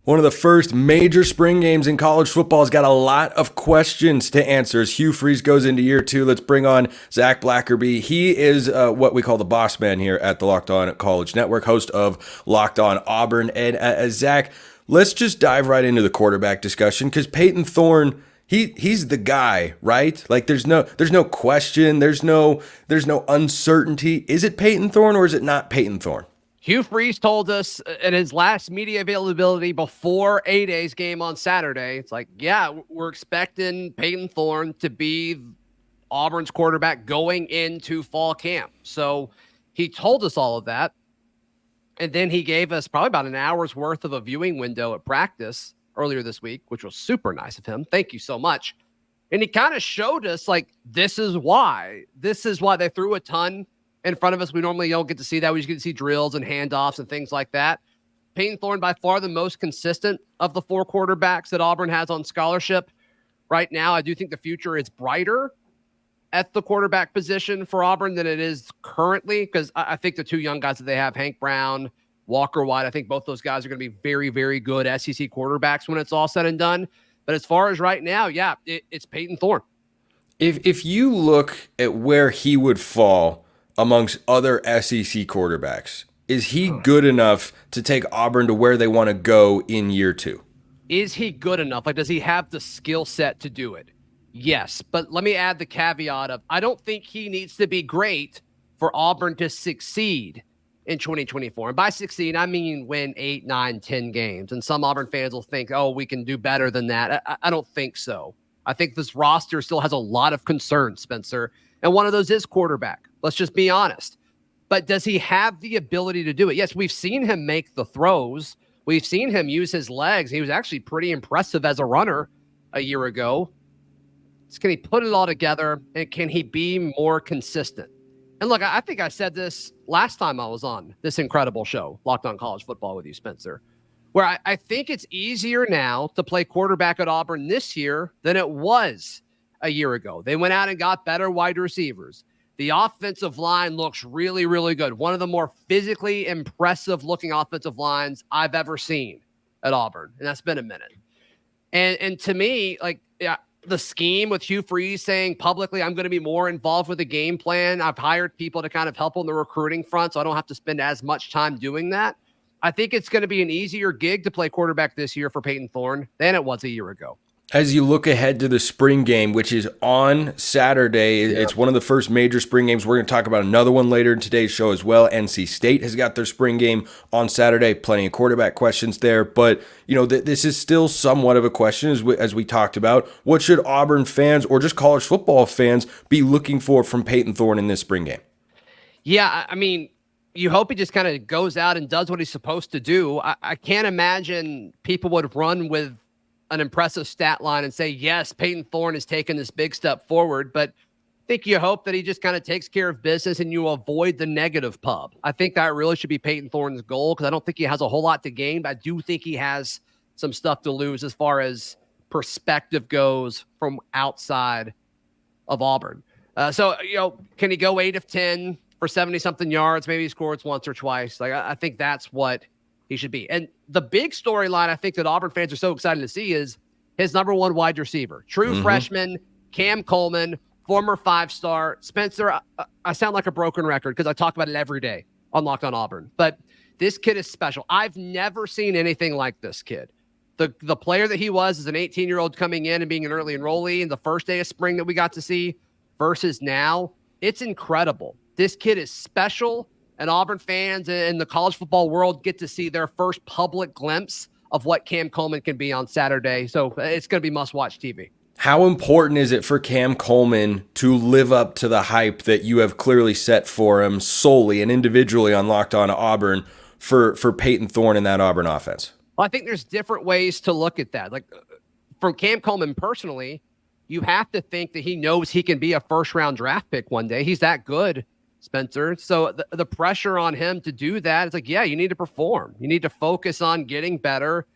One of the first major spring games in college football has got a lot of questions to answer as Hugh goes into year two. Let's bring on Zac Blackerby. He is what we call the boss man here at the Locked On College Network, host of Locked On Auburn. And Zac, let's just dive right into the quarterback discussion because Payton Thorne, he's the guy, right? Like there's no question, there's no uncertainty. Is it Payton Thorne or is it not Payton Thorne? Hugh told us in his last media availability before A-Day's game on Saturday, it's like, yeah, we're expecting Payton Thorne to be Auburn's quarterback going into fall camp. So he told us all of that. And then he gave us probably about an hour's worth of a viewing window at practice earlier this week, which was super nice of him. Thank you so much. And he kind of showed us, like, this is why they threw a ton in front of us. We normally don't get to see that. We just get to see drills and handoffs and things like that. Payton Thorne, by far the most consistent of the four quarterbacks that Auburn has on scholarship right now. I do think the future is brighter at the quarterback position for Auburn than it is currently, because I think the two young guys that they have, Hank Brown, Walker White, I think both those guys are going to be very, very good SEC quarterbacks when it's all said and done. But as far as right now, yeah, it's Payton Thorne. If you look at where he would fall amongst other SEC quarterbacks, is he good enough to take Auburn to where they want to go in year two? Is he good enough? Like, does he have the skill set to do it? Yes, but let me add the caveat of I don't think he needs to be great for Auburn to succeed in 2024. And by succeed, I mean win 8, 9, 10 games. And some Auburn fans will think, oh, we can do better than that. I don't think so. I think this roster still has a lot of concerns, Spencer. And one of those is quarterback. Let's just be honest. But does he have the ability to do it? Yes, we've seen him make the throws. We've seen him use his legs. He was actually pretty impressive as a runner a year ago. So can he put it all together, and can he be more consistent? And look, I think I said this last time I was on this incredible show, Locked On College Football with you, Spencer, where I think it's easier now to play quarterback at Auburn this year than it was a year ago. They went out and got better wide receivers. The offensive line looks really, really good. One of the more physically impressive looking offensive lines I've ever seen at Auburn. And that's been a minute. And to me, like, yeah, the scheme with Hugh saying publicly, I'm going to be more involved with the game plan. I've hired people to kind of help on the recruiting front, so I don't have to spend as much time doing that. I think it's going to be an easier gig to play quarterback this year for Payton Thorne than it was a year ago. As you look ahead to the spring game, which is on Saturday, it's one of the first major spring games. We're going to talk about another one later in today's show as well. NC State has got their spring game on Saturday. Plenty of quarterback questions there. But, you know, this is still somewhat of a question as we talked about. What should Auburn fans or just college football fans be looking for from Payton Thorne in this spring game? Yeah, I mean, you hope he just kind of goes out and does what he's supposed to do. I can't imagine people would run with an impressive stat line and say, yes, Payton Thorne has taken this big step forward, but I think you hope that he just kind of takes care of business and you avoid the negative pub. I think that really should be Payton Thorne's goal, because I don't think he has a whole lot to gain, but I do think he has some stuff to lose as far as perspective goes from outside of Auburn. So, you know, can he go 8 of 10 for 70-something yards? Maybe he scores once or twice. Like, I think that's what he should be. And the big storyline I think that Auburn fans are so excited to see is his number one wide receiver, true freshman, Cam Coleman, former 5-star. Spencer, I sound like a broken record because I talk about it every day on Locked On Auburn. But this kid is special. I've never seen anything like this kid. The player that he was as an 18-year-old coming in and being an early enrollee in the first day of spring that we got to see versus now, it's incredible. This kid is special. And Auburn fans in the college football world get to see their first public glimpse of what Cam Coleman can be on Saturday. So it's going to be must-watch TV. How important is it for Cam Coleman to live up to the hype that you have clearly set for him solely and individually on Locked On Auburn for Payton Thorne in that Auburn offense? Well, I think there's different ways to look at that. Like, from Cam Coleman personally, you have to think that he knows he can be a first-round draft pick one day. He's that good, Spencer. So the pressure on him to do that, it's like, yeah, you need to perform. You need to focus on getting better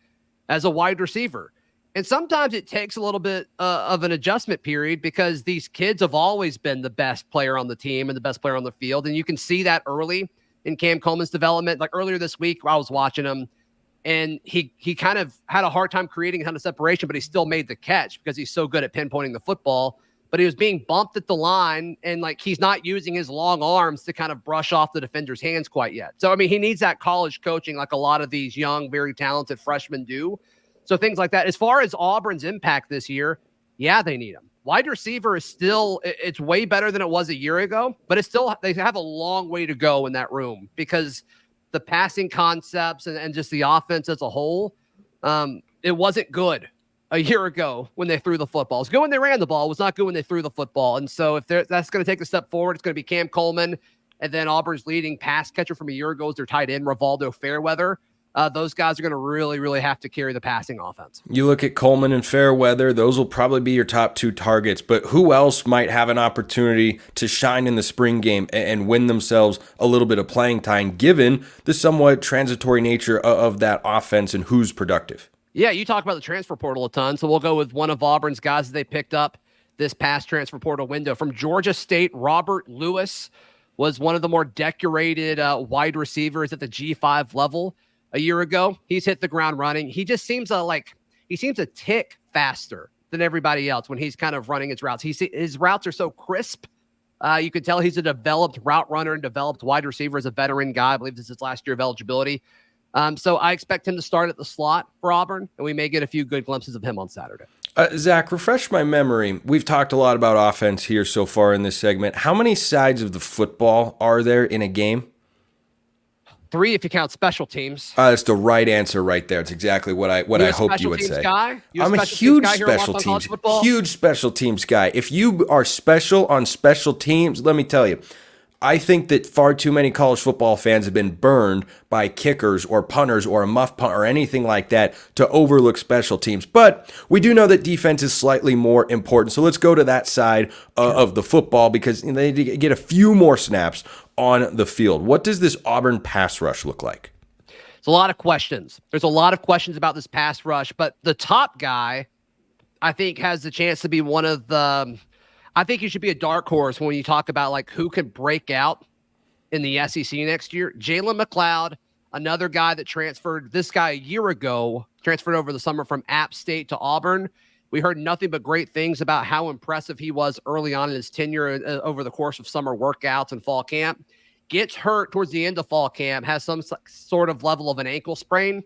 as a wide receiver. And sometimes it takes a little bit of an adjustment period because these kids have always been the best player on the team and the best player on the field. And you can see that early in Cam Coleman's development. Like earlier this week, I was watching him And he kind of had a hard time creating a ton of separation, but he still made the catch because he's so good at pinpointing the football. But he was being bumped at the line, and like he's not using his long arms to kind of brush off the defender's hands quite yet. So, I mean, he needs that college coaching like a lot of these young, very talented freshmen do. So things like that. As far as Auburn's impact this year, yeah, they need him. Wide receiver is still, it's way better than it was a year ago, but it's still, they have a long way to go in that room because the passing concepts and just the offense as a whole, it wasn't good a year ago when they threw the football. It was good when they ran the ball. It was not good when they threw the football. And so if that's going to take a step forward, it's going to be Cam Coleman. And then Auburn's leading pass catcher from a year ago is their tight end, Rivaldo Fairweather. Those guys are going to really, really have to carry the passing offense. You look at Coleman and Fairweather, those will probably be your top two targets, but who else might have an opportunity to shine in the spring game and win themselves a little bit of playing time, given the somewhat transitory nature of that offense and who's productive? Yeah, you talk about the transfer portal a ton, so we'll go with one of Auburn's guys that they picked up this past transfer portal window. From Georgia State, Robert Lewis was one of the more decorated wide receivers at the G5 level a year ago. He's hit the ground running. He just seems he seems a tick faster than everybody else when he's kind of running his routes. His routes are so crisp. You can tell he's a developed route runner and developed wide receiver as a veteran guy. I believe this is his last year of eligibility. So I expect him to start at the slot for Auburn, and we may get a few good glimpses of him on Saturday. Zach, refresh my memory. We've talked a lot about offense here so far in this segment. How many sides of the football are there in a game? 3 if you count special teams. That's the right answer right there. It's exactly what I hoped you would say. I'm a huge special teams guy. If you are special on special teams, let me tell you, I think that far too many college football fans have been burned by kickers or punters or a muff punt or anything like that to overlook special teams. But we do know that defense is slightly more important. So let's go to that side of the football because they get a few more snaps on the field. What does this Auburn pass rush look like? It's a lot of questions. There's a lot of questions about this pass rush, but the top guy, I think, has the chance to be one of the... I think he should be a dark horse when you talk about like who can break out in the SEC next year. Jalen McLeod, another guy that transferred, this guy a year ago, transferred over the summer from App State to Auburn. We heard nothing but great things about how impressive he was early on in his tenure over the course of summer workouts and fall camp. Gets hurt towards the end of fall camp, has some sort of level of an ankle sprain,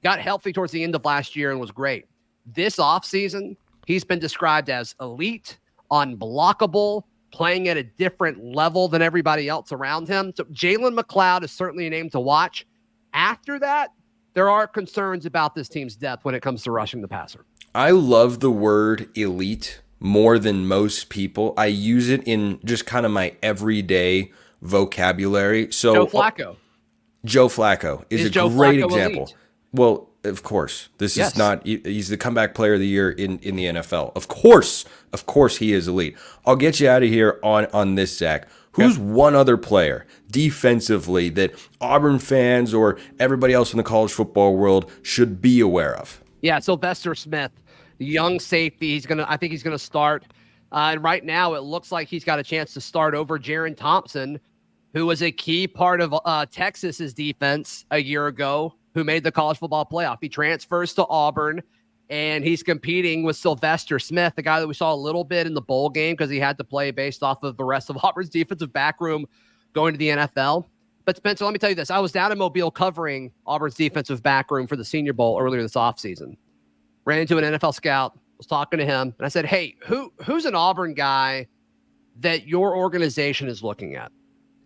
got healthy towards the end of last year and was great. This offseason, he's been described as elite, unblockable, playing at a different level than everybody else around him. So Jalen McLeod is certainly a name to watch. After that, there are concerns about this team's depth when it comes to rushing the passer. I love the word elite more than most people. I use it in just kind of my everyday vocabulary. So Joe Flacco is a great example. Elite? Well, of course, this is not, he's the comeback player of the year in the NFL. Of course he is elite. I'll get you out of here on this, Zach. Who's one other player defensively that Auburn fans or everybody else in the college football world should be aware of? Yeah, Sylvester Smith, the young safety. I think he's gonna start. And right now it looks like he's got a chance to start over Jaron Thompson, who was a key part of Texas's defense a year ago, who made the college football playoff. He transfers to Auburn, and he's competing with Sylvester Smith, the guy that we saw a little bit in the bowl game because he had to play based off of the rest of Auburn's defensive backroom going to the NFL. But Spencer, let me tell you this. I was down in Mobile covering Auburn's defensive backroom for the Senior Bowl earlier this offseason. Ran into an NFL scout, was talking to him, and I said, hey, who's an Auburn guy that your organization is looking at?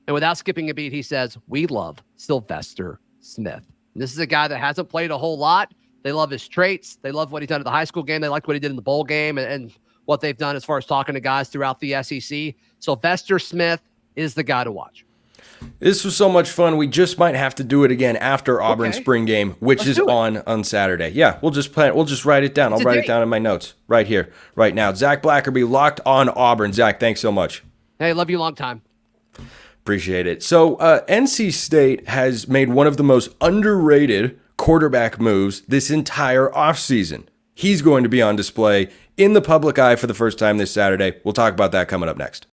And without skipping a beat, he says, we love Sylvester Smith. This is a guy that hasn't played a whole lot. They love his traits. They love what he's done at the high school game. They liked what he did in the bowl game and what they've done as far as talking to guys throughout the SEC. Sylvester Smith is the guy to watch. This was so much fun. We just might have to do it again after Auburn spring game, which is on Saturday. Yeah, we'll just plan it. We'll just write it down. I'll write it down in my notes right here, right now. Zac Blackerby, Locked on Auburn. Zach, thanks so much. Hey, love you long time. Appreciate it. So NC State has made one of the most underrated quarterback moves this entire offseason. He's going to be on display in the public eye for the first time this Saturday. We'll talk about that coming up next.